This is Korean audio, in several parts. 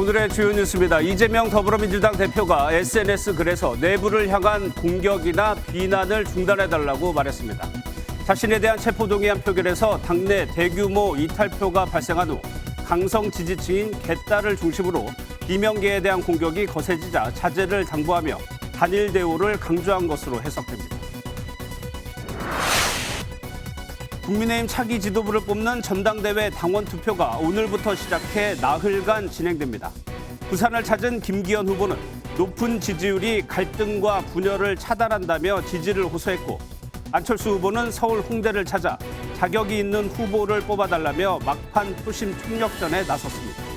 오늘의 주요 뉴스입니다. 이재명 더불어민주당 대표가 SNS 글에서 내부를 향한 공격이나 비난을 중단해달라고 말했습니다. 자신에 대한 체포동의안 표결에서 당내 대규모 이탈표가 발생한 후 강성 지지층인 개딸을 중심으로 비명계에 대한 공격이 거세지자 자제를 당부하며 단일 대우를 강조한 것으로 해석됩니다. 국민의힘 차기 지도부를 뽑는 전당대회 당원 투표가 오늘부터 시작해 나흘간 진행됩니다. 부산을 찾은 김기현 후보는 높은 지지율이 갈등과 분열을 차단한다며 지지를 호소했고, 안철수 후보는 서울 홍대를 찾아 자격이 있는 후보를 뽑아달라며 막판 표심 총력전에 나섰습니다.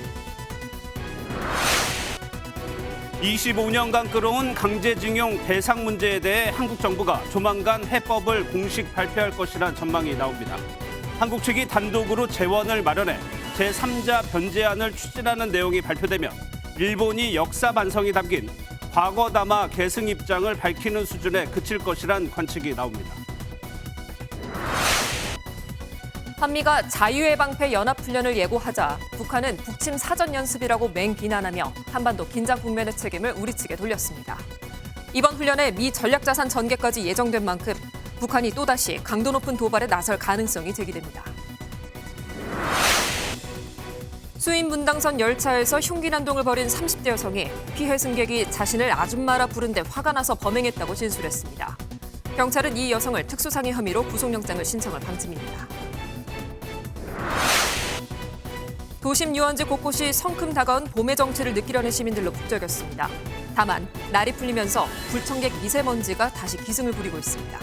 25년간 끌어온 강제징용 배상 문제에 대해 한국 정부가 조만간 해법을 공식 발표할 것이란 전망이 나옵니다. 한국 측이 단독으로 재원을 마련해 제3자 변제안을 추진하는 내용이 발표되면 일본이 역사 반성이 담긴 과거 담아 계승 입장을 밝히는 수준에 그칠 것이란 관측이 나옵니다. 한미가 자유의 방패 연합훈련을 예고하자 북한은 북침 사전연습이라고 맹비난하며 한반도 긴장 국면의 책임을 우리 측에 돌렸습니다. 이번 훈련에 미 전략자산 전개까지 예정된 만큼 북한이 또다시 강도 높은 도발에 나설 가능성이 제기됩니다. 수인 분당선 열차에서 흉기 난동을 벌인 30대 여성이 피해 승객이 자신을 아줌마라 부른 데 화가 나서 범행했다고 진술했습니다. 경찰은 이 여성을 특수상해 혐의로 구속영장을 신청할 방침입니다. 도심 유원지 곳곳이 성큼 다가온 봄의 정취를 느끼려는 시민들로 북적였습니다. 다만 날이 풀리면서 불청객 미세먼지가 다시 기승을 부리고 있습니다.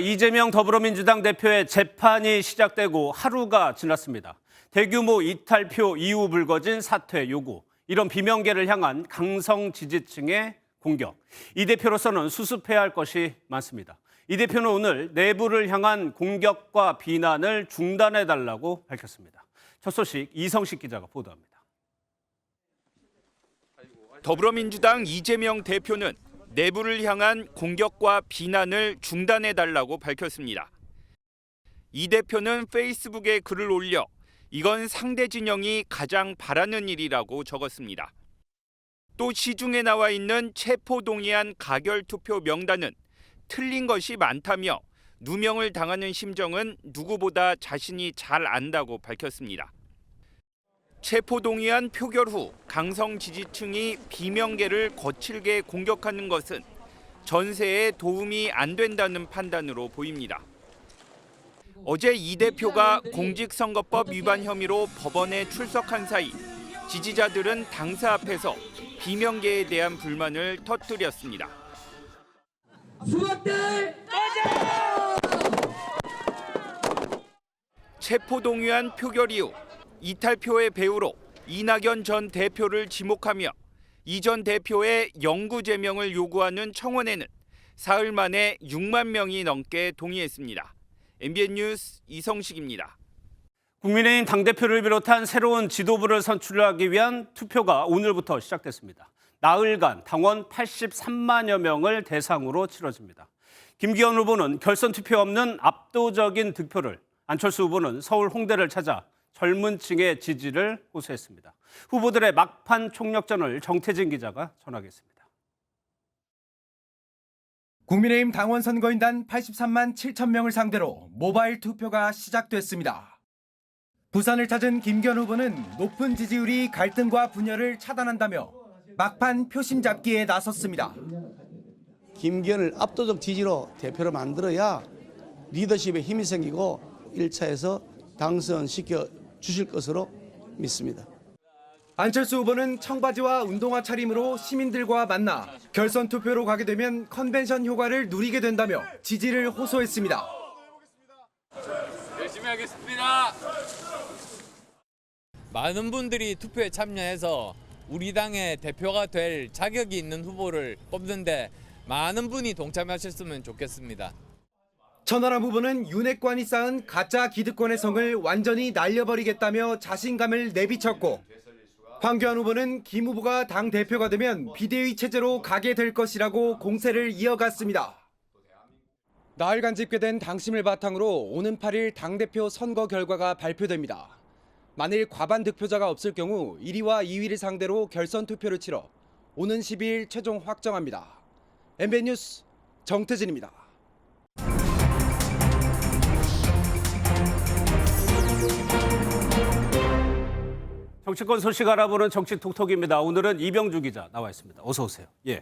이재명 더불어민주당 대표의 재판이 시작되고 하루가 지났습니다. 대규모 이탈표 이후 불거진 사퇴 요구, 이런 비명계를 향한 강성 지지층의 공격. 이 대표로서는 수습해야 할 것이 많습니다. 이 대표는 오늘 내부를 향한 공격과 비난을 중단해달라고 밝혔습니다. 첫 소식 이성식 기자가 보도합니다. 더불어민주당 이재명 대표는 내부를 향한 공격과 비난을 중단해달라고 밝혔습니다. 이 대표는 페이스북에 글을 올려 이건 상대 진영이 가장 바라는 일이라고 적었습니다. 또 시중에 나와 있는 체포동의안 가결투표 명단은 틀린 것이 많다며 누명을 당하는 심정은 누구보다 자신이 잘 안다고 밝혔습니다. 체포동의안 표결 후 강성 지지층이 비명계를 거칠게 공격하는 것은 전세에 도움이 안 된다는 판단으로 보입니다. 어제 이 대표가 공직선거법 위반 혐의로 법원에 출석한 사이 지지자들은 당사 앞에서 비명계에 대한 불만을 터뜨렸습니다. 체포동의안 표결 이후 이탈표의 배후로 이낙연 전 대표를 지목하며 이 전 대표의 영구 제명을 요구하는 청원에는 사흘 만에 6만 명이 넘게 동의했습니다. MBN 뉴스 이성식입니다. 국민의힘 당대표를 비롯한 새로운 지도부를 선출하기 위한 투표가 오늘부터 시작됐습니다. 나흘간 당원 83만여 명을 대상으로 치러집니다. 김기현 후보는 결선 투표 없는 압도적인 득표를, 안철수 후보는 서울 홍대를 찾아 젊은 층의 지지를 호소했습니다. 후보들의 막판 총력전을 정태진 기자가 전하겠습니다. 국민의힘 당원 선거인단 83만 7천 명을 상대로 모바일 투표가 시작됐습니다. 부산을 찾은 김기현 후보는 높은 지지율이 갈등과 분열을 차단한다며 막판 표심 잡기에 나섰습니다. 김기현을 압도적 지지로 대표를 만들어야 리더십에 힘이 생기고 1차에서 당선시켜 주실 것으로 믿습니다. 안철수 후보는 청바지와 운동화 차림으로 시민들과 만나 결선 투표로 가게 되면 컨벤션 효과를 누리게 된다며 지지를 호소했습니다. 열심히 하겠습니다. 많은 분들이 투표에 참여해서 우리 당의 대표가 될 자격이 있는 후보를 뽑는데 많은 분이 동참하셨으면 좋겠습니다. 천하람 후보는 윤핵관이 쌓은 가짜 기득권의 성을 완전히 날려버리겠다며 자신감을 내비쳤고, 황교안 후보는 김 후보가 당 대표가 되면 비대위 체제로 가게 될 것이라고 공세를 이어갔습니다. 나흘간 집계된 당심을 바탕으로 오는 8일 당대표 선거 결과가 발표됩니다. 만일 과반 득표자가 없을 경우 1위와 2위를 상대로 결선 투표를 치러 오는 12일 최종 확정합니다. MBN 뉴스 정태진입니다. 정치권 소식 알아보는 정치 톡톡입니다. 오늘은 이병주 기자 나와 있습니다. 어서 오세요. 예,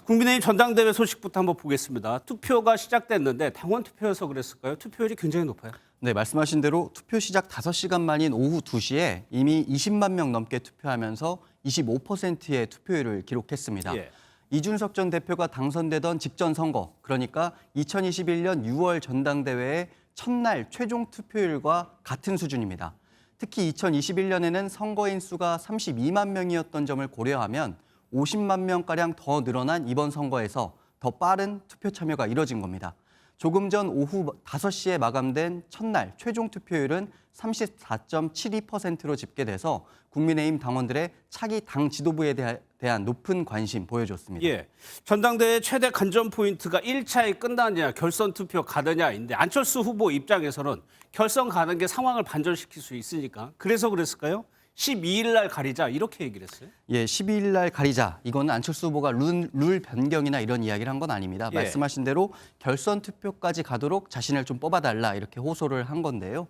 국민의힘 전당대회 소식부터 한번 보겠습니다. 투표가 시작됐는데 당원 투표여서 그랬을까요? 투표율이 굉장히 높아요. 네, 말씀하신 대로 투표 시작 5시간 만인 오후 2시에 이미 20만 명 넘게 투표하면서 25%의 투표율을 기록했습니다. 예. 이준석 전 대표가 당선되던 직전 선거, 그러니까 2021년 6월 전당대회의 첫날 최종 투표율과 같은 수준입니다. 특히 2021년에는 선거인 수가 32만 명이었던 점을 고려하면 50만 명가량 더 늘어난 이번 선거에서 더 빠른 투표 참여가 이뤄진 겁니다. 조금 전 오후 5시에 마감된 첫날 최종 투표율은 34.72%로 집계돼서 국민의힘 당원들의 차기 당 지도부에 대한 높은 관심 보여줬습니다. 예, 전당대회 최대 관전 포인트가 1차에 끝나느냐 결선 투표 가느냐인데 안철수 후보 입장에서는 결선 가는 게 상황을 반전시킬 수 있으니까 그래서 그랬을까요? 12일 날 가리자 이렇게 얘기를 했어요. 예, 12일 날 가리자. 이건 안철수 후보가 룰 변경이나 이런 이야기를 한 건 아닙니다. 예. 말씀하신 대로 결선 투표까지 가도록 자신을 좀 뽑아달라 이렇게 호소를 한 건데요.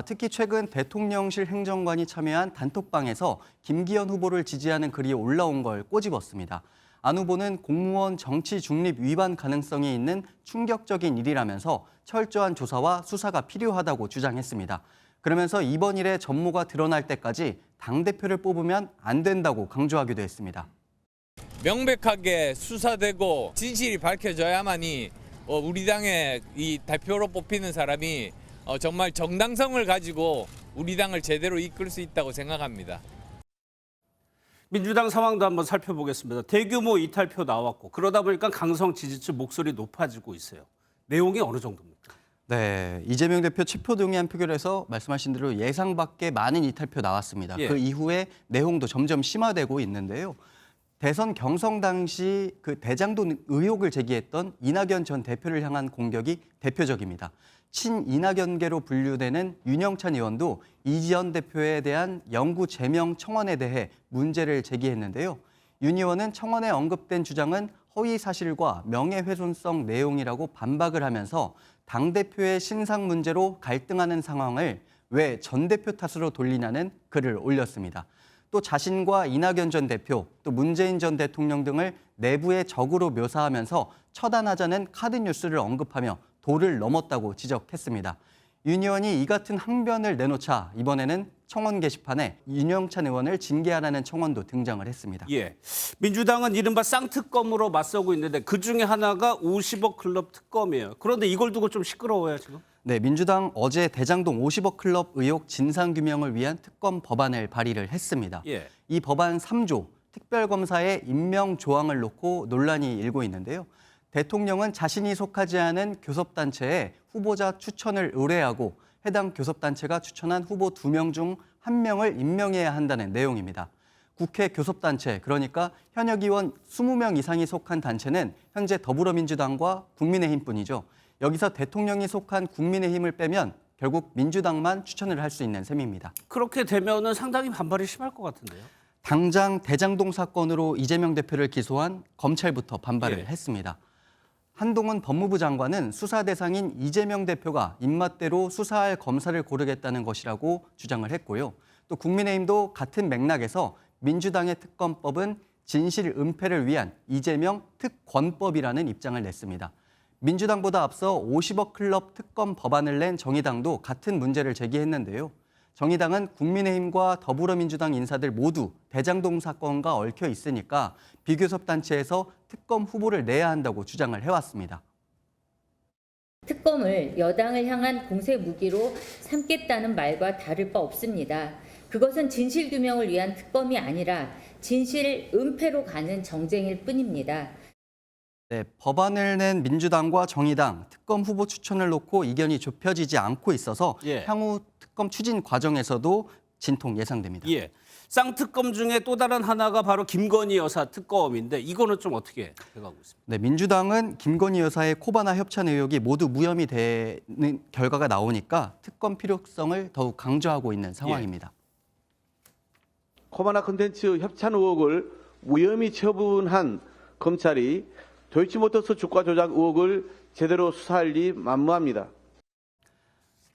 특히 최근 대통령실 행정관이 참여한 단톡방에서 김기현 후보를 지지하는 글이 올라온 걸 꼬집었습니다. 안 후보는 공무원 정치 중립 위반 가능성이 있는 충격적인 일이라면서 철저한 조사와 수사가 필요하다고 주장했습니다. 그러면서 이번 일의 전모가 드러날 때까지 당대표를 뽑으면 안 된다고 강조하기도 했습니다. 명백하게 수사되고 진실이 밝혀져야만이 우리 당의 이 대표로 뽑히는 사람이 정말 정당성을 가지고 우리 당을 제대로 이끌 수 있다고 생각합니다. 민주당 상황도 한번 살펴보겠습니다. 대규모 이탈표 나왔고 그러다 보니까 강성 지지층 목소리 높아지고 있어요. 내용이 어느 정도입니까? 네, 이재명 대표 체포 동의안 표결에서 말씀하신 대로 예상 밖의 많은 이탈표 나왔습니다. 예. 그 이후에 내용도 점점 심화되고 있는데요. 대선 경선 당시 그 대장동 의혹을 제기했던 이낙연 전 대표를 향한 공격이 대표적입니다. 친이낙연계로 분류되는 윤영찬 의원도 이지연 대표에 대한 영구 제명 청원에 대해 문제를 제기했는데요. 윤 의원은 청원에 언급된 주장은 허위 사실과 명예훼손성 내용이라고 반박을 하면서 당대표의 신상 문제로 갈등하는 상황을 왜 전 대표 탓으로 돌리냐는 글을 올렸습니다. 또 자신과 이낙연 전 대표, 또 문재인 전 대통령 등을 내부의 적으로 묘사하면서 처단하자는 카드뉴스를 언급하며 도를 넘었다고 지적했습니다. 윤 의원이 이 같은 항변을 내놓자 이번에는 청원 게시판에 윤영찬 의원을 징계하라는 청원도 등장을 했습니다. 예, 민주당은 이른바 쌍특검으로 맞서고 있는데 그중에 하나가 50억 클럽 특검이에요. 그런데 이걸 두고 좀 시끄러워요 지금? 네, 민주당 어제 대장동 50억 클럽 의혹 진상규명을 위한 특검 법안을 발의를 했습니다. 예. 이 법안 3조 특별검사의 임명 조항을 놓고 논란이 일고 있는데요. 대통령은 자신이 속하지 않은 교섭단체에 후보자 추천을 의뢰하고 해당 교섭단체가 추천한 후보 2명 중 1명을 임명해야 한다는 내용입니다. 국회 교섭단체, 그러니까 현역 의원 20명 이상이 속한 단체는 현재 더불어민주당과 국민의힘뿐이죠. 여기서 대통령이 속한 국민의힘을 빼면 결국 민주당만 추천을 할 수 있는 셈입니다. 그렇게 되면은 상당히 반발이 심할 것 같은데요. 당장 대장동 사건으로 이재명 대표를 기소한 검찰부터 반발을 예. 했습니다. 한동훈 법무부 장관은 수사 대상인 이재명 대표가 입맛대로 수사할 검사를 고르겠다는 것이라고 주장을 했고요. 또 국민의힘도 같은 맥락에서 민주당의 특검법은 진실 은폐를 위한 이재명 특권법이라는 입장을 냈습니다. 민주당보다 앞서 50억 클럽 특검 법안을 낸 정의당도 같은 문제를 제기했는데요. 정의당은 국민의힘과 더불어민주당 인사들 모두 대장동 사건과 얽혀 있으니까 비교섭단체에서 특검 후보를 내야 한다고 주장을 해왔습니다. 특검을 여당을 향한 공세 무기로 삼겠다는 말과 다를 바 없습니다. 그것은 진실규명을 위한 특검이 아니라 진실 은폐로 가는 정쟁일 뿐입니다. 네, 법안을 낸 민주당과 정의당, 특검 후보 추천을 놓고 이견이 좁혀지지 않고 있어서 예. 향후 특검 추진 과정에서도 진통 예상됩니다. 예, 쌍특검 중에 또 다른 하나가 바로 김건희 여사 특검인데 이거는 좀 어떻게 돼가고 있습니다. 네, 민주당은 김건희 여사의 코바나 협찬 의혹이 모두 무혐의 되는 결과가 나오니까 특검 필요성을 더욱 강조하고 있는 상황입니다. 코바나 콘텐츠 협찬 의혹을 무혐의 처분한 검찰이 도이치모터스 주가 조작 의혹을 제대로 수사할 리 만무합니다.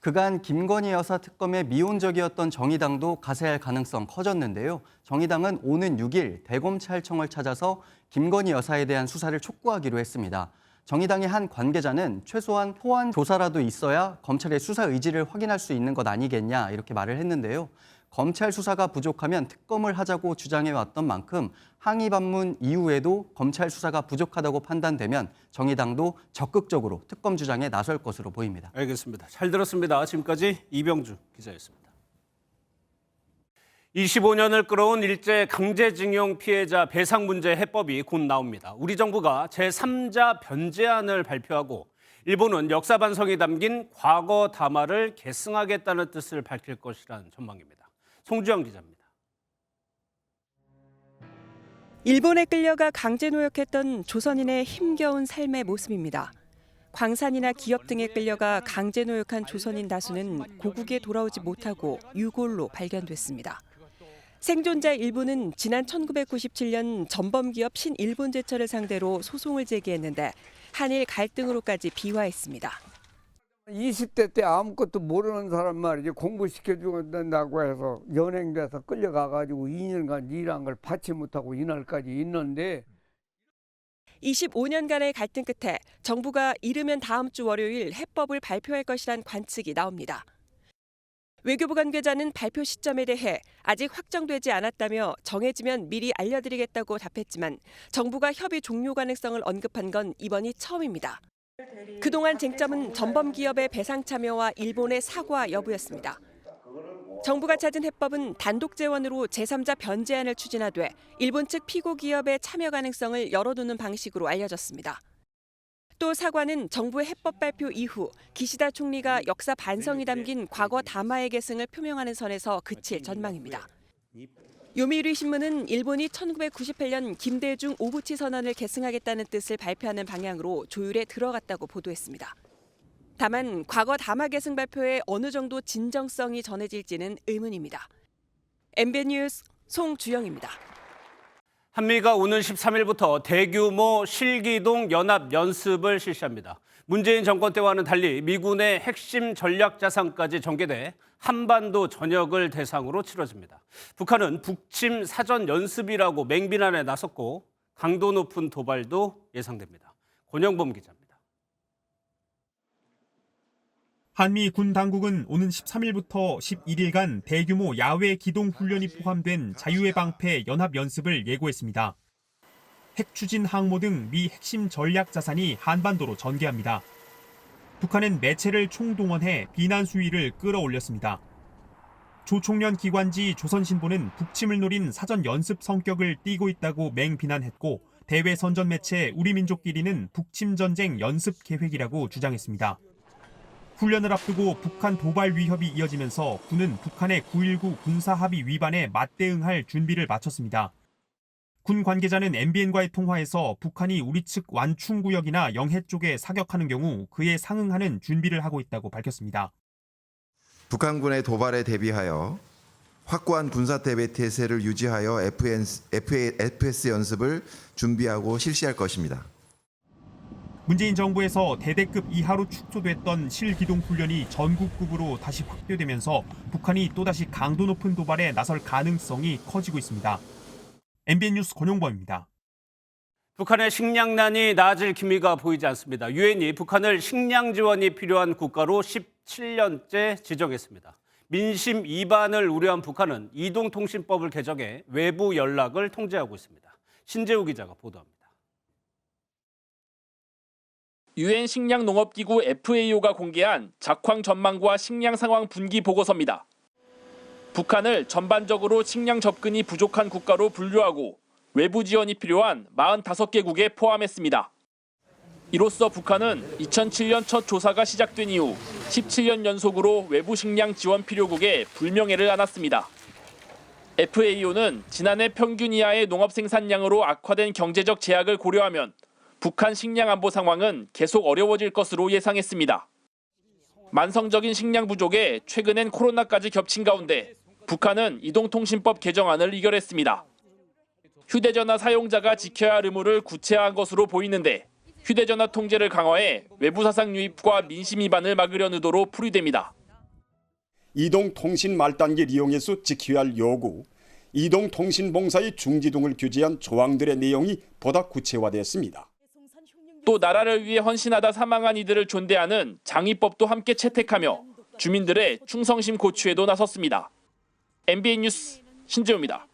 그간 김건희 여사 특검에 미온적이었던 정의당도 가세할 가능성 커졌는데요. 정의당은 오는 6일 대검찰청을 찾아서 김건희 여사에 대한 수사를 촉구하기로 했습니다. 정의당의 한 관계자는 최소한 소환 조사라도 있어야 검찰의 수사 의지를 확인할 수 있는 것 아니겠냐 이렇게 말을 했는데요. 검찰 수사가 부족하면 특검을 하자고 주장해왔던 만큼 항의 반문 이후에도 검찰 수사가 부족하다고 판단되면 정의당도 적극적으로 특검 주장에 나설 것으로 보입니다. 알겠습니다. 잘 들었습니다. 지금까지 이병주 기자였습니다. 25년을 끌어온 일제 강제징용 피해자 배상 문제 해법이 곧 나옵니다. 우리 정부가 제3자 변제안을 발표하고 일본은 역사 반성이 담긴 과거 담화를 계승하겠다는 뜻을 밝힐 것이라는 전망입니다. 송주영 기자입니다. 일본에 끌려가 강제 노역했던 조선인의 힘겨운 삶의 모습입니다. 광산이나 기업 등에 끌려가 강제 노역한 조선인 다수는 고국에 돌아오지 못하고 유골로 발견됐습니다. 생존자 일부는 지난 1997년 전범기업 신일본제철을 상대로 소송을 제기했는데 한일 갈등으로까지 비화했습니다. 20대 때 아무것도 모르는 사람 말이지 공부시켜주고 된다고 해서 연행돼서 끌려가가지고 2년간 일한 걸 받지 못하고 이날까지 있는데 25년간의 갈등 끝에 정부가 이르면 다음 주 월요일 해법을 발표할 것이란 관측이 나옵니다. 외교부 관계자는 발표 시점에 대해 아직 확정되지 않았다며 정해지면 미리 알려드리겠다고 답했지만 정부가 협의 종료 가능성을 언급한 건 이번이 처음입니다. 그동안 쟁점은 전범 기업의 배상 참여와 일본의 사과 여부였습니다. 정부가 찾은 해법은 단독 재원으로 제3자 변제안을 추진하되 일본 측 피고 기업의 참여 가능성을 열어두는 방식으로 알려졌습니다. 또 사과는 정부의 해법 발표 이후 기시다 총리가 역사 반성이 담긴 과거 담화의 계승을 표명하는 선에서 그칠 전망입니다. 요미우리 신문은 일본이 1998년 김대중 오부치 선언을 계승하겠다는 뜻을 발표하는 방향으로 조율에 들어갔다고 보도했습니다. 다만 과거 담화 계승 발표에 어느 정도 진정성이 전해질지는 의문입니다. MBN 뉴스 송주영입니다. 한미가 오는 13일부터 대규모 실기동 연합 연습을 실시합니다. 문재인 정권 때와는 달리 미군의 핵심 전략 자산까지 전개돼 한반도 전역을 대상으로 치러집니다. 북한은 북침 사전 연습이라고 맹비난에 나섰고 강도 높은 도발도 예상됩니다. 권영범 기자입니다. 한미 군 당국은 오는 13일부터 11일간 대규모 야외 기동 훈련이 포함된 자유의 방패 연합 연습을 예고했습니다. 핵 추진 항모 등 미 핵심 전략 자산이 한반도로 전개합니다. 북한은 매체를 총동원해 비난 수위를 끌어올렸습니다. 조총련 기관지 조선신보는 북침을 노린 사전 연습 성격을 띠고 있다고 맹비난했고 대외 선전 매체 우리민족끼리는 북침 전쟁 연습 계획이라고 주장했습니다. 훈련을 앞두고 북한 도발 위협이 이어지면서 군은 북한의 9.19 군사합의 위반에 맞대응할 준비를 마쳤습니다. 군 관계자는 MBN과의 통화에서 북한이 우리 측 완충구역이나 영해 쪽에 사격하는 경우 그에 상응하는 준비를 하고 있다고 밝혔습니다. 북한군의 도발에 대비하여 확고한 군사대비 태세를 유지하여 FPS 연습을 준비하고 실시할 것입니다. 문재인 정부에서 대대급 이하로 축소됐던 실기동 훈련이 전국급으로 다시 확대되면서 북한이 또다시 강도 높은 도발에 나설 가능성이 커지고 있습니다. MBN 뉴스 권용범입니다. 북한의 식량난이 나아질 기미가 보이지 않습니다. 유엔이 북한을 식량 지원이 필요한 국가로 17년째 지정했습니다. 민심 이반을 우려한 북한은 이동통신법을 개정해 외부 연락을 통제하고 있습니다. 신재우 기자가 보도합니다. 유엔 식량농업기구 FAO가 공개한 작황 전망과 식량 상황 분기 보고서입니다. 북한을 전반적으로 식량 접근이 부족한 국가로 분류하고 외부 지원이 필요한 45개국에 포함했습니다. 이로써 북한은 2007년 첫 조사가 시작된 이후 17년 연속으로 외부 식량 지원 필요국에 불명예를 안았습니다. FAO는 지난해 평균 이하의 농업 생산량으로 악화된 경제적 제약을 고려하면 북한 식량 안보 상황은 계속 어려워질 것으로 예상했습니다. 만성적인 식량 부족에 최근엔 코로나까지 겹친 가운데 북한은 이동통신법 개정안을 의결했습니다. 휴대전화 사용자가 지켜야 할 의무를 구체화한 것으로 보이는데 휴대전화 통제를 강화해 외부사상 유입과 민심 위반을 막으려는 의도로 풀이됩니다. 이동통신 말단계 이용에서 지켜야 할 요구, 이동통신봉사의 중지 등을 규제한 조항들의 내용이 보다 구체화됐습니다. 또 나라를 위해 헌신하다 사망한 이들을 존대하는 장의법도 함께 채택하며 주민들의 충성심 고취에도 나섰습니다. MBN 뉴스 신재우입니다.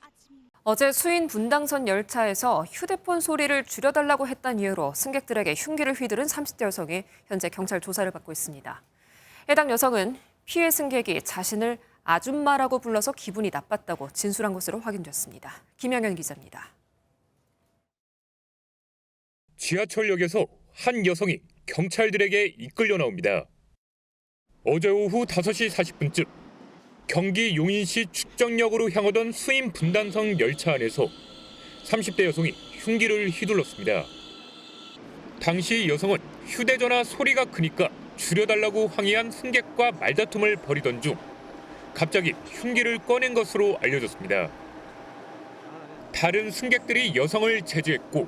어제 수인 분당선 열차에서 휴대폰 소리를 줄여달라고 했다는 이유로 승객들에게 흉기를 휘두른 30대 여성이 현재 경찰 조사를 받고 있습니다. 해당 여성은 피해 승객이 자신을 아줌마라고 불러서 기분이 나빴다고 진술한 것으로 확인됐습니다. 김영현 기자입니다. 지하철역에서 한 여성이 경찰들에게 이끌려 나옵니다. 어제 오후 5시 40분쯤 경기 용인시 축정역으로 향하던 수인 분당선 열차 안에서 30대 여성이 흉기를 휘둘렀습니다. 당시 여성은 휴대전화 소리가 크니까 줄여달라고 항의한 승객과 말다툼을 벌이던 중 갑자기 흉기를 꺼낸 것으로 알려졌습니다. 다른 승객들이 여성을 제지했고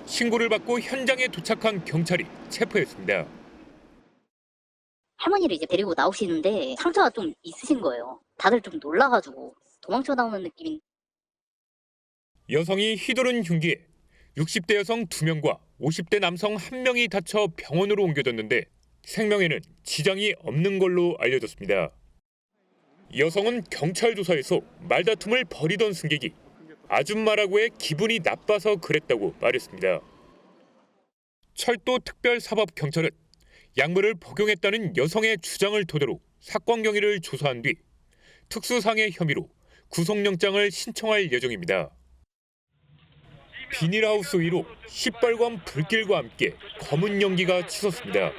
신고를 받고 현장에 도착한 경찰이 체포했습니다. 할머니를 이제 데리고 나오시는데 상처가 좀 있으신 거예요. 다들 좀 놀라가지고 도망쳐 나오는 느낌인. 여성이 휘두른 흉기에 60대 여성 2명과 50대 남성 1명이 다쳐 병원으로 옮겨졌는데 생명에는 지장이 없는 걸로 알려졌습니다. 여성은 경찰 조사에서 말다툼을 벌이던 승객이 아줌마라고 해 기분이 나빠서 그랬다고 말했습니다. 철도특별사법경찰은 약물을 복용했다는 여성의 주장을 토대로 사건 경위를 조사한 뒤 특수상해 혐의로 구속영장을 신청할 예정입니다. 비닐하우스 위로 시뻘건 불길과 함께 검은 연기가 치솟습니다.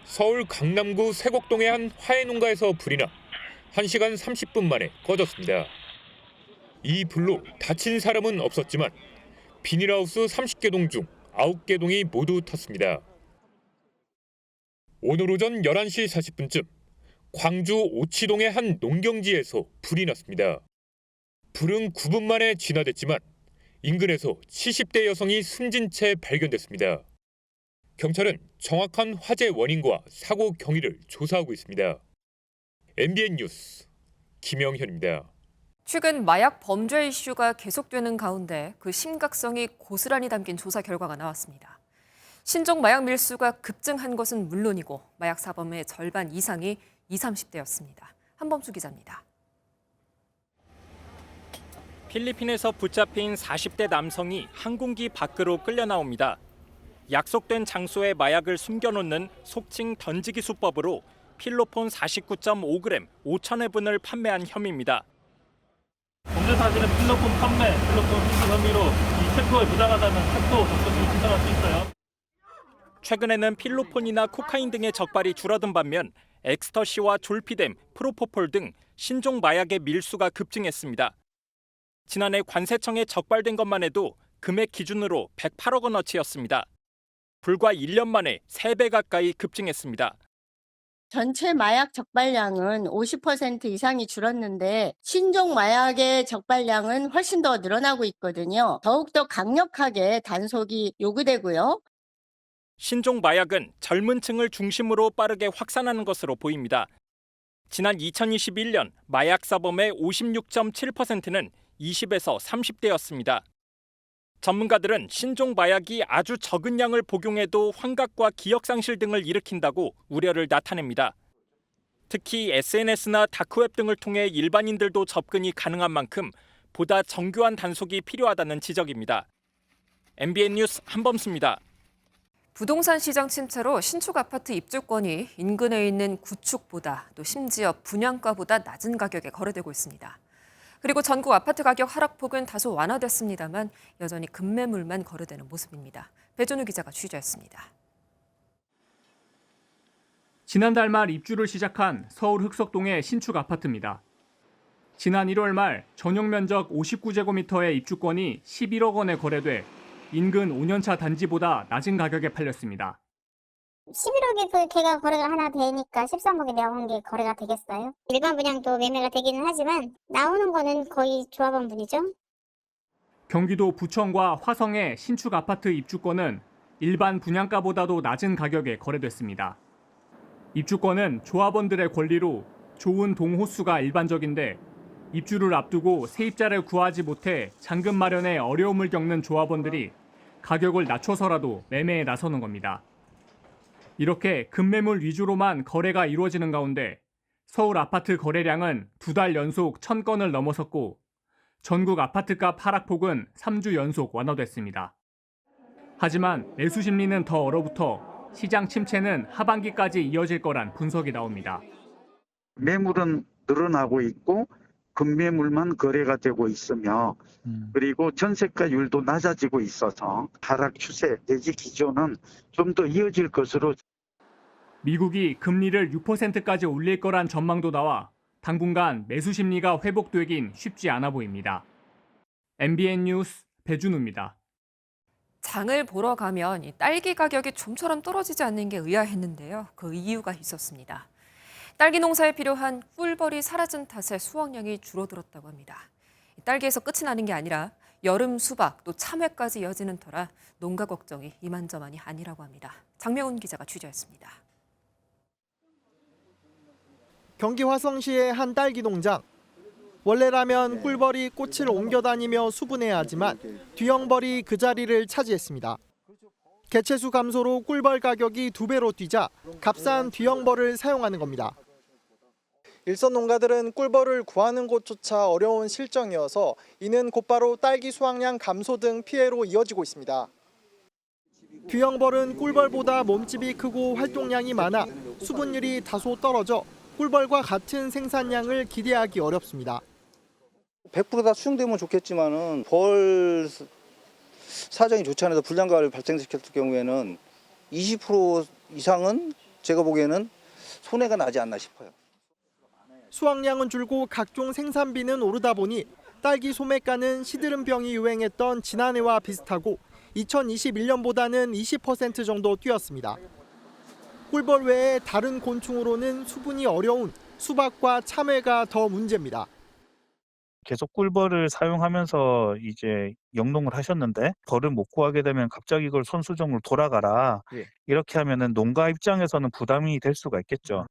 서울 강남구 세곡동의 한 화훼농가에서 불이 나 1시간 30분 만에 꺼졌습니다. 이 불로 다친 사람은 없었지만 비닐하우스 30개 동 중 9개 동이 모두 탔습니다. 오늘 오전 11시 40분쯤 광주 오치동의 한 농경지에서 불이 났습니다. 불은 9분 만에 진화됐지만 인근에서 70대 여성이 숨진 채 발견됐습니다. 경찰은 정확한 화재 원인과 사고 경위를 조사하고 있습니다. MBN 뉴스 김영현입니다. 최근 마약 범죄 이슈가 계속되는 가운데 그 심각성이 고스란히 담긴 조사 결과가 나왔습니다. 신종 마약 밀수가 급증한 것은 물론이고 마약 사범의 절반 이상이 20, 30대였습니다. 한범수 기자입니다. 필리핀에서 붙잡힌 40대 남성이 항공기 밖으로 끌려 나옵니다. 약속된 장소에 마약을 숨겨놓는 속칭 던지기 수법으로 필로폰 49.5g 5,000회분을 판매한 혐의입니다. 범죄 사실은 필로폰 판매, 필로폰 수수 혐의로 이 체포에 부당하다면 체포 접수를 신청할 수 있어요. 최근에는 필로폰이나 코카인 등의 적발이 줄어든 반면 엑스터시와 졸피뎀, 프로포폴 등 신종 마약의 밀수가 급증했습니다. 지난해 관세청에 적발된 것만 해도 금액 기준으로 108억 원어치였습니다. 불과 1년 만에 3배 가까이 급증했습니다. 전체 마약 적발량은 50% 이상이 줄었는데 신종 마약의 적발량은 훨씬 더 늘어나고 있거든요. 더욱더 강력하게 단속이 요구되고요. 신종 마약은 젊은 층을 중심으로 빠르게 확산하는 것으로 보입니다. 지난 2021년 마약 사범의 56.7%는 20에서 30대였습니다. 전문가들은 신종 마약이 아주 적은 양을 복용해도 환각과 기억상실 등을 일으킨다고 우려를 나타냅니다. 특히 SNS나 다크웹 등을 통해 일반인들도 접근이 가능한 만큼 보다 정교한 단속이 필요하다는 지적입니다. MBN 뉴스 한범수입니다. 부동산 시장 침체로 신축 아파트 입주권이 인근에 있는 구축보다 또 심지어 분양가보다 낮은 가격에 거래되고 있습니다. 그리고 전국 아파트 가격 하락폭은 다소 완화됐습니다만 여전히 급매물만 거래되는 모습입니다. 배준우 기자가 취재했습니다. 지난달 말 입주를 시작한 서울 흑석동의 신축 아파트입니다. 지난 1월 말 전용 면적 59제곱미터의 입주권이 11억 원에 거래돼 인근 5년차 단지보다 낮은 가격에 팔렸습니다. 11억에 걔가 거래가 하나 되니까 13억에 나온 게 거래가 되겠어요? 일반 분양도 매매가 되기는 하지만 나오는 거는 거의 조합원분이죠. 경기도 부천과 화성의 신축 아파트 입주권은 일반 분양가보다도 낮은 가격에 거래됐습니다. 입주권은 조합원들의 권리로 좋은 동호수가 일반적인데 입주를 앞두고 세입자를 구하지 못해 잔금 마련에 어려움을 겪는 조합원들이 가격을 낮춰서라도 매매에 나서는 겁니다. 이렇게 급매물 위주로만 거래가 이루어지는 가운데 서울 아파트 거래량은 2달 연속 1000건을 넘어섰고 전국 아파트값 하락폭은 3주 연속 완화됐습니다. 하지만 매수 심리는 더 얼어붙어 시장 침체는 하반기까지 이어질 거란 분석이 나옵니다. 매물은 늘어나고 있고 급매물만 거래가 되고 있으며 그리고 전세가율도 낮아지고 있어서 하락 추세 내지 기조는 좀 더 이어질 것으로. 미국이 금리를 6%까지 올릴 거란 전망도 나와 당분간 매수 심리가 회복되긴 쉽지 않아 보입니다. MBN 뉴스 배준우입니다. 장을 보러 가면 이 딸기 가격이 좀처럼 떨어지지 않는 게 의아했는데요. 그 이유가 있었습니다. 딸기 농사에 필요한 꿀벌이 사라진 탓에 수확량이 줄어들었다고 합니다. 딸기에서 끝이 나는 게 아니라 여름 수박 또 참외까지 이어지는 터라 농가 걱정이 이만저만이 아니라고 합니다. 장명훈 기자가 취재했습니다. 경기 화성시의 한 딸기 농장. 원래라면 꿀벌이 꽃을 옮겨다니며 수분해야 하지만 뒤형벌이 그 자리를 차지했습니다. 개체수 감소로 꿀벌 가격이 2배로 뛰자 값싼 뒤형벌을 사용하는 겁니다. 일선 농가들은 꿀벌을 구하는 곳조차 어려운 실정이어서 이는 곧바로 딸기 수확량 감소 등 피해로 이어지고 있습니다. 뒤형벌은 꿀벌보다 몸집이 크고 활동량이 많아 수분율이 다소 떨어져 꿀벌과 같은 생산량을 기대하기 어렵습니다. 100% 다 수용되면 좋겠지만은 벌 사정이 좋지 않아서 불량가를 발생시켰을 경우에는 20% 이상은 제가 보기에는 손해가 나지 않나 싶어요. 수확량은 줄고 각종 생산비는 오르다 보니 딸기 소매가는 시드름병이 유행했던 지난해와 비슷하고 2021년보다는 20% 정도 뛰었습니다. 꿀벌 외에 다른 곤충으로는 수분이 어려운 수박과 참외가 더 문제입니다. 계속 꿀벌을 사용하면서 이제 영농을 하셨는데 벌을 못 구하게 되면 갑자기 이걸 선수종으로 돌아가라. 이렇게 하면은 농가 입장에서는 부담이 될 수가 있겠죠.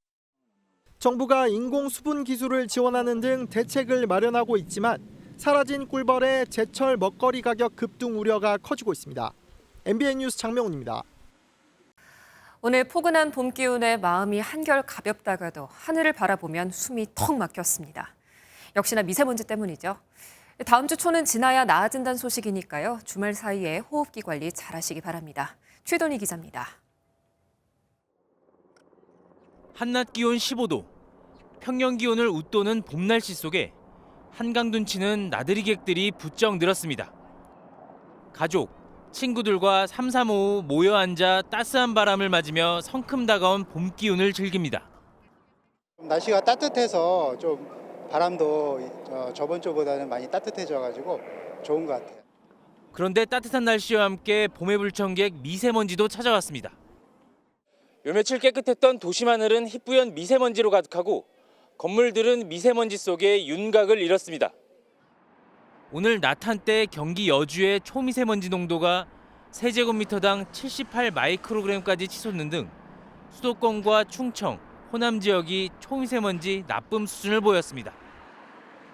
정부가 인공 수분 기술을 지원하는 등 대책을 마련하고 있지만 사라진 꿀벌의 제철 먹거리 가격 급등 우려가 커지고 있습니다. MBN 뉴스 장명훈입니다. 오늘 포근한 봄 기운에 마음이 한결 가볍다가도 하늘을 바라보면 숨이 턱 막혔습니다. 역시나 미세먼지 때문이죠. 다음 주 초는 지나야 나아진다는 소식이니까요. 주말 사이에 호흡기 관리 잘하시기 바랍니다. 최돈희 기자입니다. 한낮 기온 15도, 평년 기온을 웃도는 봄 날씨 속에 한강둔치는 나들이객들이 부쩍 늘었습니다. 가족, 친구들과 삼삼오오 모여 앉아 따스한 바람을 맞으며 성큼 다가온 봄 기운을 즐깁니다. 날씨가 따뜻해서 좀 바람도 저번 주보다는 많이 따뜻해져가지고 좋은 것 같아요. 그런데 따뜻한 날씨와 함께 봄의 불청객 미세먼지도 찾아왔습니다. 요 며칠 깨끗했던 도심 하늘은 희뿌연 미세먼지로 가득하고 건물들은 미세먼지 속에 윤곽을 잃었습니다. 오늘 낮 한때 경기 여주의 초미세먼지 농도가 세제곱미터당 78 마이크로그램까지 치솟는 등 수도권과 충청, 호남 지역이 초미세먼지 나쁨 수준을 보였습니다.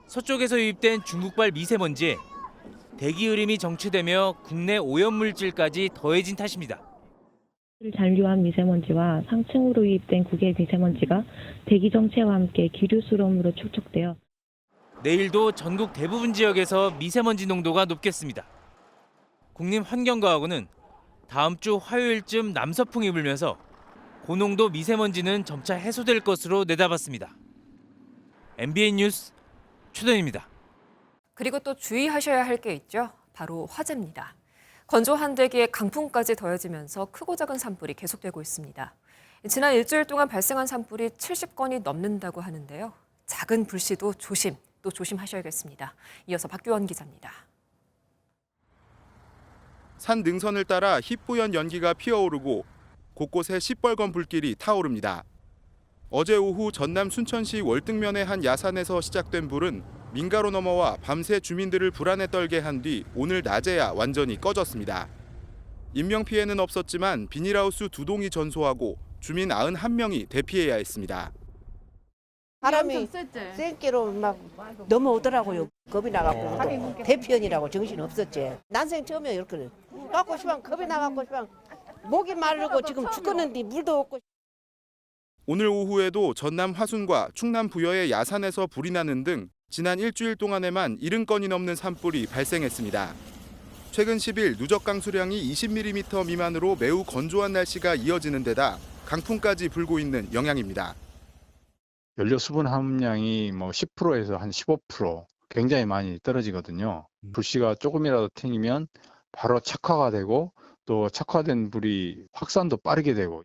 서쪽에서 유입된 중국발 미세먼지에 대기 흐름이 정체되며 국내 오염물질까지 더해진 탓입니다. 잔류한 미세먼지와 상층으로 유입된 국외 미세먼지가 대기 정체와 함께 기류수렴으로 축적되어 내일도 전국 대부분 지역에서 미세먼지 농도가 높겠습니다. 국립환경과학원은 다음 주 화요일쯤 남서풍이 불면서 고농도 미세먼지는 점차 해소될 것으로 내다봤습니다. MBN 뉴스 최돈입니다. 그리고 또 주의하셔야 할 게 있죠. 바로 화재입니다. 건조한 대기에 강풍까지 더해지면서 크고 작은 산불이 계속되고 있습니다. 지난 일주일 동안 발생한 산불이 70건이 넘는다고 하는데요. 작은 불씨도 또 조심하셔야겠습니다. 이어서 박규원 기자입니다. 산 능선을 따라 희뿌연 연기가 피어오르고 곳곳에 시뻘건 불길이 타오릅니다. 어제 오후 전남 순천시 월등면의 한 야산에서 시작된 불은 민가로 넘어와 밤새 주민들을 불안에 떨게 한 뒤 오늘 낮에야 완전히 꺼졌습니다. 인명피해는 없었지만 비닐하우스 2동이 전소하고 주민 91명이 대피해야 했습니다. 바람이 쌩기로 막 넘어오더라고요. 겁이 나갖고 대피원이라고 정신 없었지. 난생 처음이야 이렇게. 갖고 싶으면 겁이 나갖고 싶으면 목이 마르고 지금 죽겠는데 물도 없고. 오늘 오후에도 전남 화순과 충남 부여의 야산에서 불이 나는 등 지난 일주일 동안에만 70건이 넘는 산불이 발생했습니다. 최근 10일 누적 강수량이 20mm 미만으로 매우 건조한 날씨가 이어지는 데다 강풍까지 불고 있는 영향입니다. 연료 수분 함량이 10%에서 한 15% 굉장히 많이 떨어지거든요. 불씨가 조금이라도 튕기면 바로 착화가 되고 또 착화된 불이 확산도 빠르게 되고.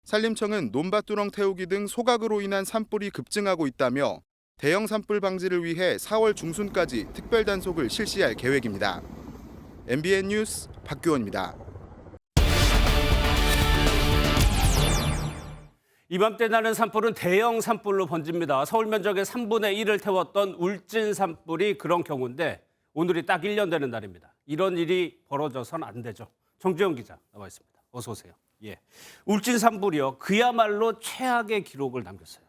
산림청은 논밭두렁 태우기 등 소각으로 인한 산불이 급증하고 있다며 대형 산불 방지를 위해 4월 중순까지 특별 단속을 실시할 계획입니다. MBN 뉴스 박규원입니다. 이맘때 나는 산불은 대형 산불로 번집니다. 서울 면적의 3분의 1을 태웠던 울진 산불이 그런 경우인데 오늘이 딱 1년 되는 날입니다. 이런 일이 벌어져선 안 되죠. 정주영 기자 나와 있습니다. 어서 오세요. 예, 울진 산불이요. 그야말로 최악의 기록을 남겼어요.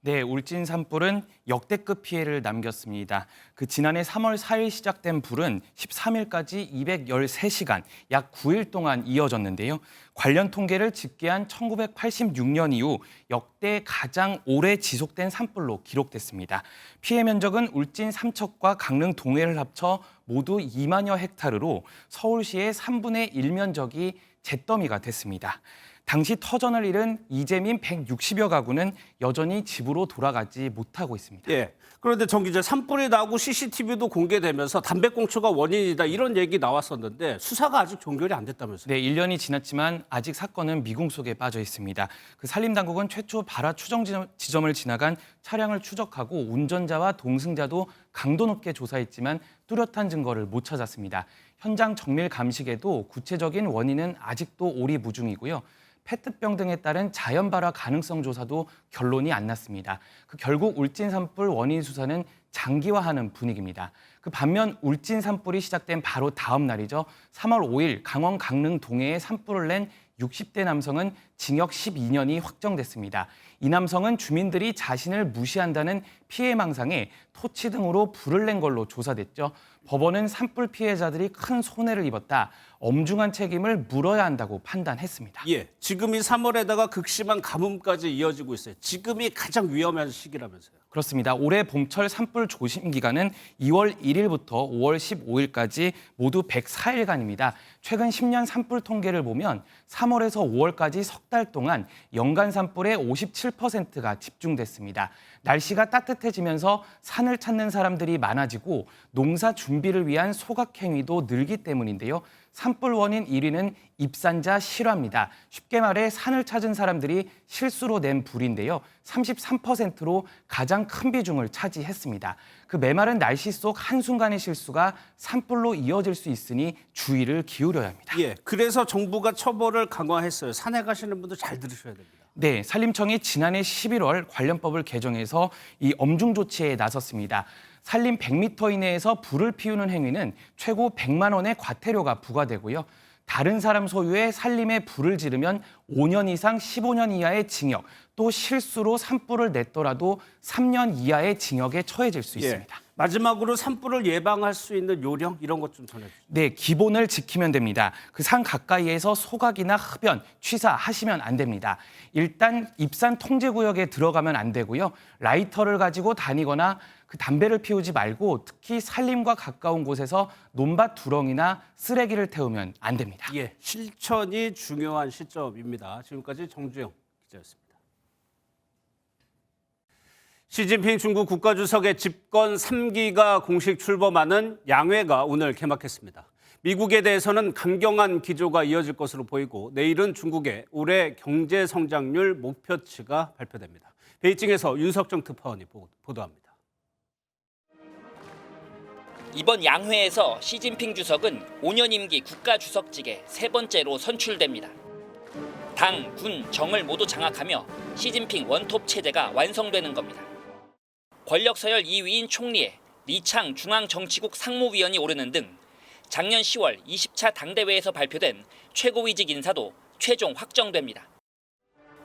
네, 울진 산불은 역대급 피해를 남겼습니다. 지난해 3월 4일 시작된 불은 13일까지 213시간, 약 9일 동안 이어졌는데요. 관련 통계를 집계한 1986년 이후 역대 가장 오래 지속된 산불로 기록됐습니다. 피해 면적은 울진 삼척과 강릉 동해를 합쳐 모두 2만여 헥타르로 서울시의 3분의 1 면적이 잿더미가 됐습니다. 당시 터전을 잃은 이재민 160여 가구는 여전히 집으로 돌아가지 못하고 있습니다. 예. 그런데 정 기자, 산불이 나고 CCTV도 공개되면서 담배꽁초가 원인이다 이런 얘기 나왔었는데 수사가 아직 종결이 안 됐다면서요? 네, 1년이 지났지만 아직 사건은 미궁 속에 빠져 있습니다. 산림당국은 최초 발화 추정 지점을 지나간 차량을 추적하고 운전자와 동승자도 강도 높게 조사했지만 뚜렷한 증거를 못 찾았습니다. 현장 정밀 감식에도 구체적인 원인은 아직도 오리무중이고요. 페트병 등에 따른 자연 발화 가능성 조사도 결론이 안 났습니다. 결국 울진 산불 원인 수사는 장기화하는 분위기입니다. 반면 울진 산불이 시작된 바로 다음 날이죠. 3월 5일 강원 강릉 동해에 산불을 낸 60대 남성은 징역 12년이 확정됐습니다. 이 남성은 주민들이 자신을 무시한다는 피해망상에 토치 등으로 불을 낸 걸로 조사됐죠. 법원은 산불 피해자들이 큰 손해를 입었다. 엄중한 책임을 물어야 한다고 판단했습니다. 예, 지금이 3월에다가 극심한 가뭄까지 이어지고 있어요. 지금이 가장 위험한 시기라면서요. 그렇습니다. 올해 봄철 산불 조심 기간은 2월 1일부터 5월 15일까지 모두 104일간입니다. 최근 10년 산불 통계를 보면 3월에서 5월까지 석 달 동안 연간 산불의 57%가 집중됐습니다. 날씨가 따뜻해지면서 산을 찾는 사람들이 많아지고 농사 준비를 위한 소각 행위도 늘기 때문인데요. 산불 원인 1위는 입산자 실화입니다. 쉽게 말해 산을 찾은 사람들이 실수로 낸 불인데요. 33%로 가장 큰 비중을 차지했습니다. 메마른 날씨 속 한순간의 실수가 산불로 이어질 수 있으니 주의를 기울여야 합니다. 예, 그래서 정부가 처벌을 강화했어요. 산에 가시는 분들 잘 들으셔야 됩니다. 네, 산림청이 지난해 11월 관련법을 개정해서 이 엄중 조치에 나섰습니다. 산림 100m 이내에서 불을 피우는 행위는 최고 100만 원의 과태료가 부과되고요. 다른 사람 소유의 산림에 불을 지르면 5년 이상 15년 이하의 징역, 또 실수로 산불을 냈더라도 3년 이하의 징역에 처해질 수 있습니다. 예. 마지막으로 산불을 예방할 수 있는 요령 이런 것 좀 전해주세요. 네, 기본을 지키면 됩니다. 산 가까이에서 소각이나 흡연, 취사하시면 안 됩니다. 일단 입산 통제구역에 들어가면 안 되고요. 라이터를 가지고 다니거나 담배를 피우지 말고 특히 산림과 가까운 곳에서 논밭 두렁이나 쓰레기를 태우면 안 됩니다. 예, 실천이 중요한 시점입니다. 지금까지 정주영 기자였습니다. 시진핑 중국 국가주석의 집권 3기가 공식 출범하는 양회가 오늘 개막했습니다. 미국에 대해서는 강경한 기조가 이어질 것으로 보이고 내일은 중국의 올해 경제 성장률 목표치가 발표됩니다. 베이징에서 윤석정 특파원이 보도합니다. 이번 양회에서 시진핑 주석은 5년 임기 국가주석직에 3번째로 선출됩니다. 당, 군, 정을 모두 장악하며 시진핑 원톱 체제가 완성되는 겁니다. 권력 서열 2위인 총리에 리창 중앙정치국 상무위원이 오르는 등 작년 10월 20차 당대회에서 발표된 최고위직 인사도 최종 확정됩니다.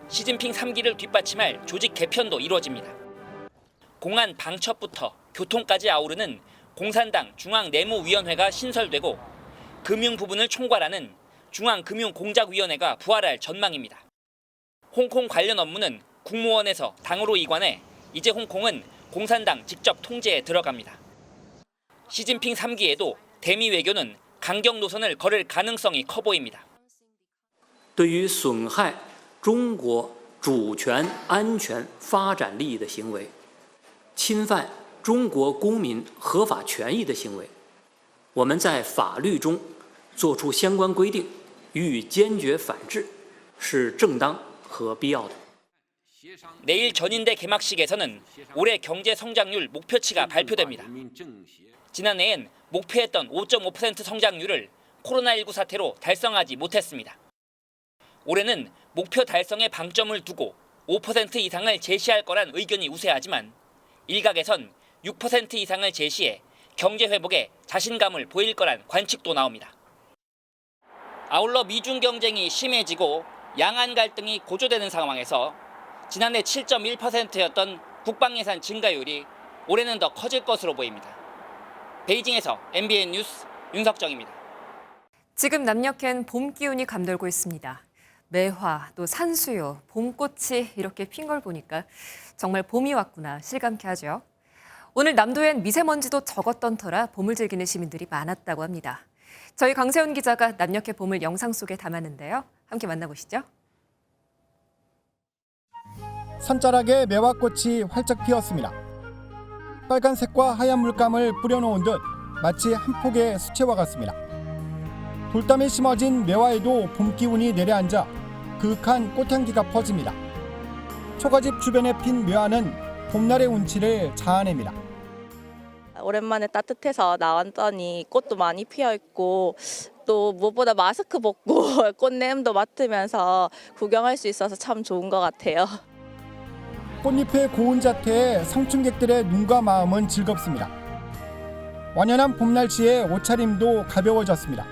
시진핑 3기를 뒷받침할 조직 개편도 이루어집니다. 공안 방첩부터 교통까지 아우르는 공산당 중앙내무위원회가 신설되고 금융 부분을 총괄하는 중앙금융공작위원회가 부활할 전망입니다. 홍콩 관련 업무는 국무원에서 당으로 이관해 이제 홍콩은 공산당 직접 통제에 들어갑니다. 시진핑 3기에도 대미 외교는 강경 노선을 걸을 가능성이 커 보입니다. 对于损害中国主权、安全、发展利益的行为，侵犯中国公民合法权益的行为，我们在法律中作出相关规定，予以坚决反制，是正当和必要的。 내일 전인대 개막식에서는 올해 경제 성장률 목표치가 발표됩니다. 지난해엔 목표했던 5.5% 성장률을 코로나19 사태로 달성하지 못했습니다. 올해는 목표 달성에 방점을 두고 5% 이상을 제시할 거란 의견이 우세하지만 일각에선 6% 이상을 제시해 경제 회복에 자신감을 보일 거란 관측도 나옵니다. 아울러 미중 경쟁이 심해지고 양안 갈등이 고조되는 상황에서 지난해 7.1%였던 국방 예산 증가율이 올해는 더 커질 것으로 보입니다. 베이징에서 MBN 뉴스 윤석정입니다. 지금 남녘엔 봄 기운이 감돌고 있습니다. 매화, 또 산수유, 봄꽃이 이렇게 핀 걸 보니까 정말 봄이 왔구나 실감케 하죠. 오늘 남도엔 미세먼지도 적었던 터라 봄을 즐기는 시민들이 많았다고 합니다. 저희 강세훈 기자가 남녘의 봄을 영상 속에 담았는데요. 함께 만나보시죠. 산자락에 매화꽃이 활짝 피었습니다. 빨간색과 하얀 물감을 뿌려놓은 듯 마치 한 폭의 수채화 같습니다. 돌담에 심어진 매화에도 봄 기운이 내려앉아 그윽한 꽃향기가 퍼집니다. 초가집 주변에 핀 매화는 봄날의 운치를 자아냅니다. 오랜만에 따뜻해서 나왔더니 꽃도 많이 피어 있고 또 무엇보다 마스크 벗고 꽃냄도 맡으면서 구경할 수 있어서 참 좋은 것 같아요. 꽃잎의 고운 자태에 상춘객들의 눈과 마음은 즐겁습니다. 완연한 봄 날씨에 옷차림도 가벼워졌습니다.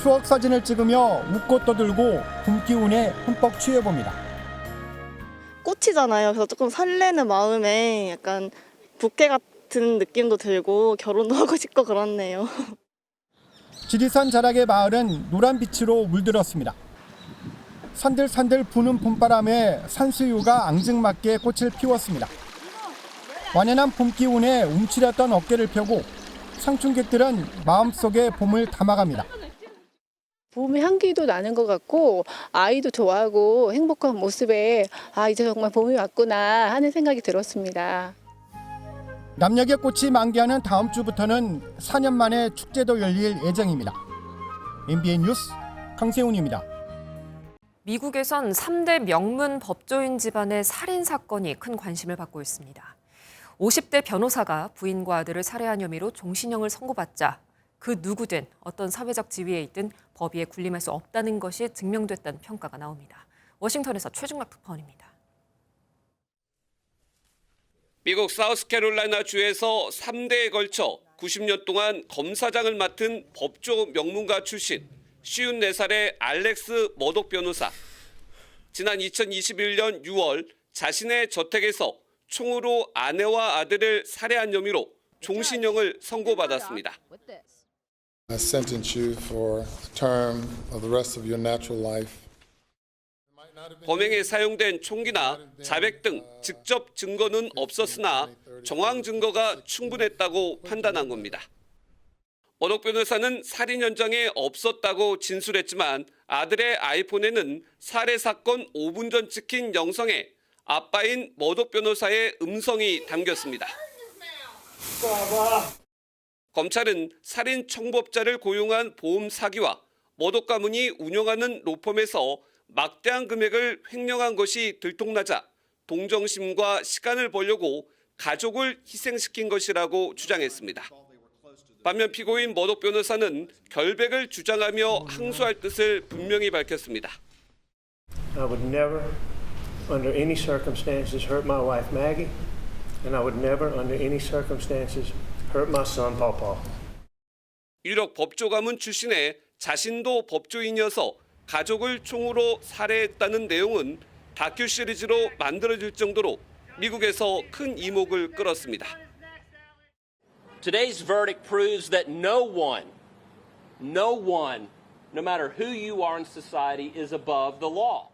추억 사진을 찍으며 웃고 떠들고 봄 기운에 흠뻑 취해봅니다. 꽃이잖아요. 그래서 조금 설레는 마음에 약간 부케 같은 느낌도 들고 결혼도 하고 싶고 그렇네요. 지리산 자락의 마을은 노란 빛으로 물들었습니다. 산들산들 부는 봄바람에 산수유가 앙증맞게 꽃을 피웠습니다. 완연한 봄 기운에 움츠렸던 어깨를 펴고 상춘객들은 마음속에 봄을 담아갑니다. 봄의 향기도 나는 것 같고 아이도 좋아하고 행복한 모습에 이제 정말 봄이 왔구나 하는 생각이 들었습니다. 남녘의 꽃이 만개하는 다음 주부터는 4년 만에 축제도 열릴 예정입니다. MBN 뉴스 강세훈입니다. 미국에선 3대 명문 법조인 집안의 살인 사건이 큰 관심을 받고 있습니다. 50대 변호사가 부인과 아들을 살해한 혐의로 종신형을 선고받자 그 누구든 어떤 사회적 지위에 있든 법 위에 군림할 수 없다는 것이 증명됐다는 평가가 나옵니다. 워싱턴에서 최중락 특파원입니다. 미국 사우스캐롤라이나 주에서 3대에 걸쳐 90년 동안 검사장을 맡은 법조 명문가 출신 54살의 알렉스 머독 변호사. 지난 2021년 6월 자신의 저택에서 총으로 아내와 아들을 살해한 혐의로 종신형을 선고받았습니다. I sentence you for a term of the rest of your natural life. 범행에 사용된 총기나 자백 등 직접 증거는 없었으나 정황 증거가 충분했다고 판단한 겁니다. 머독 변호사는 살인 현장에 없었다고 진술했지만 아들의 아이폰에는 살해 사건 5분 전 찍힌 영상에 아빠인 머독 변호사의 음성이 담겼습니다. 검찰은 살인 청법자를 고용한 보험 사기와 머독 가문이 운영하는 로펌에서 막대한 금액을 횡령한 것이 들통나자 동정심과 시간을 벌려고 가족을 희생시킨 것이라고 주장했습니다. 반면 피고인 머독 변호사는 결백을 주장하며 항소할 뜻을 분명히 밝혔습니다. I would never, under any circumstances, hurt my wife Maggie, and I would never, under any circumstances, hurt my son Paul. 유력 법조 가문 출신의 자신도 법조인이어서 가족을 총으로 살해했다는 내용은 다큐 시리즈로 만들어질 정도로 미국에서 큰 이목을 끌었습니다. Today's verdict proves that no one, no matter who you are in society, is above the law.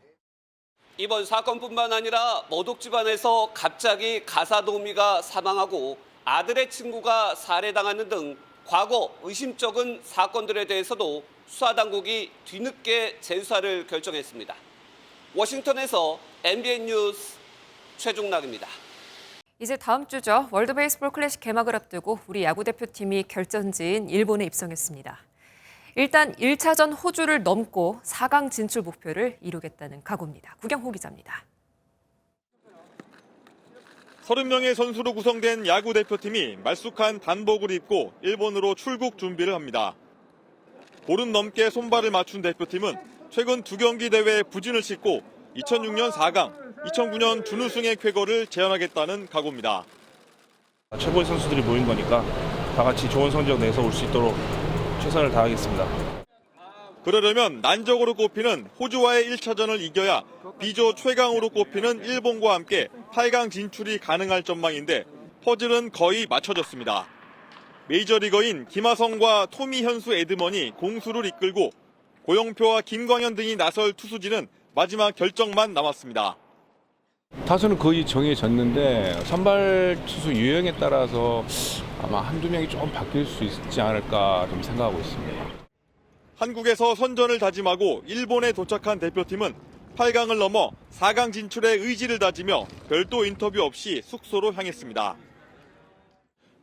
이번 사건뿐만 아니라 머독 집안에서 갑자기 가사도우미가 사망하고 아들의 친구가 살해당하는 등 과거 의심쩍은 사건들에 대해서도 수사당국이 뒤늦게 재수사를 결정했습니다. 워싱턴에서 MBN 뉴스 최종락입니다. 이제 다음 주죠. 월드 베이스볼 클래식 개막을 앞두고 우리 야구 대표팀이 결전지인 일본에 입성했습니다. 일단 1차전 호주를 넘고 4강 진출 목표를 이루겠다는 각오입니다. 구경호 기자입니다. 30명의 선수로 구성된 야구 대표팀이 말쑥한 단복을 입고 일본으로 출국 준비를 합니다. 보름 넘게 손발을 맞춘 대표팀은 최근 2경기 대회에 부진을 싣고 2006년 4강, 2009년 준우승의 쾌거를 재현하겠다는 각오입니다. 최고의 선수들이 모인 거니까 다 같이 좋은 성적 내서 올 수 있도록 최선을 다하겠습니다. 그러려면 난적으로 꼽히는 호주와의 1차전을 이겨야 B조 최강으로 꼽히는 일본과 함께 8강 진출이 가능할 전망인데 퍼즐은 거의 맞춰졌습니다. 메이저리거인 김하성과 토미 현수 에드먼이 공수를 이끌고 고영표와 김광현 등이 나설 투수진은 마지막 결정만 남았습니다. 타수는 거의 정해졌는데 선발 투수 유형에 따라서 아마 한두 명이 좀 바뀔 수 있지 않을까 좀 생각하고 있습니다. 한국에서 선전을 다짐하고 일본에 도착한 대표팀은 8강을 넘어 4강 진출의 의지를 다지며 별도 인터뷰 없이 숙소로 향했습니다.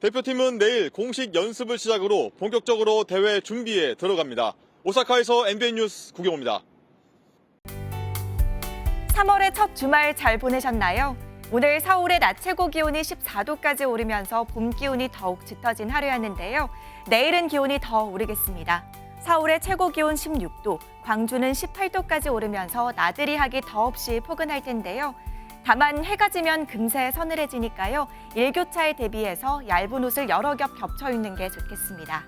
대표팀은 내일 공식 연습을 시작으로 본격적으로 대회 준비에 들어갑니다. 오사카에서 MBN 뉴스 구경호입니다. 3월의 첫 주말 잘 보내셨나요? 오늘 서울의 낮 최고 기온이 14도까지 오르면서 봄 기온이 더욱 짙어진 하루였는데요. 내일은 기온이 더 오르겠습니다. 서울의 최고 기온 16도, 광주는 18도까지 오르면서 나들이 하기 더없이 포근할 텐데요. 다만 해가 지면 금세 서늘해지니까요. 일교차에 대비해서 얇은 옷을 여러 겹 겹쳐 입는 게 좋겠습니다.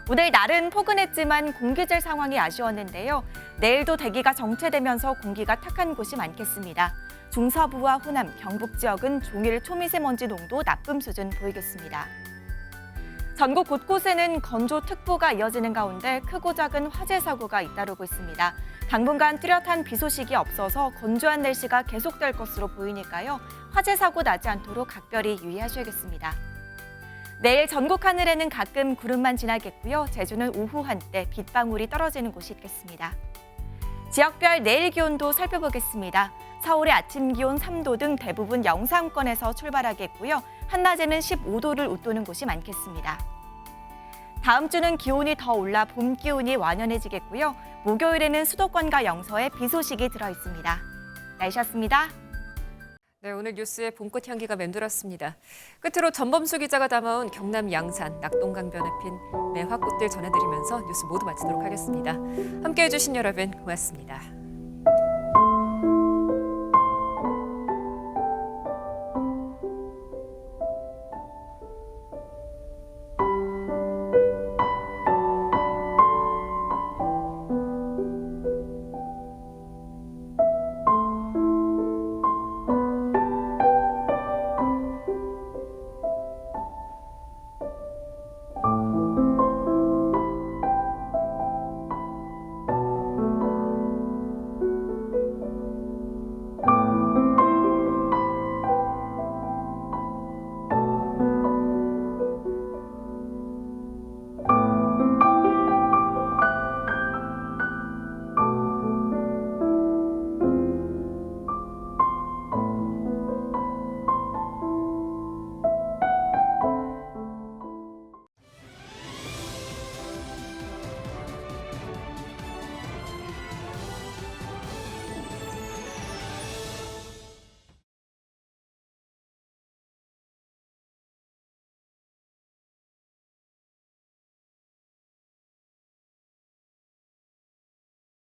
오늘 날은 포근했지만 공기질 상황이 아쉬웠는데요. 내일도 대기가 정체되면서 공기가 탁한 곳이 많겠습니다. 중서부와 호남, 경북 지역은 종일 초미세먼지 농도 나쁨 수준 보이겠습니다. 전국 곳곳에는 건조특보가 이어지는 가운데 크고 작은 화재 사고가 잇따르고 있습니다. 당분간 뚜렷한 비 소식이 없어서 건조한 날씨가 계속될 것으로 보이니까요. 화재 사고 나지 않도록 각별히 유의하셔야겠습니다. 내일 전국 하늘에는 가끔 구름만 지나겠고요. 제주는 오후 한때 빗방울이 떨어지는 곳이 있겠습니다. 지역별 내일 기온도 살펴보겠습니다. 서울의 아침 기온 3도 등 대부분 영상권에서 출발하겠고요. 한낮에는 15도를 웃도는 곳이 많겠습니다. 다음 주는 기온이 더 올라 봄 기온이 완연해지겠고요. 목요일에는 수도권과 영서에 비 소식이 들어있습니다. 날씨였습니다. 네, 오늘 뉴스의 봄꽃 향기가 맴돌았습니다. 끝으로 전범수 기자가 담아온 경남 양산 낙동강변에 핀 매화꽃들 전해드리면서 뉴스 모두 마치도록 하겠습니다. 함께해 주신 여러분 고맙습니다.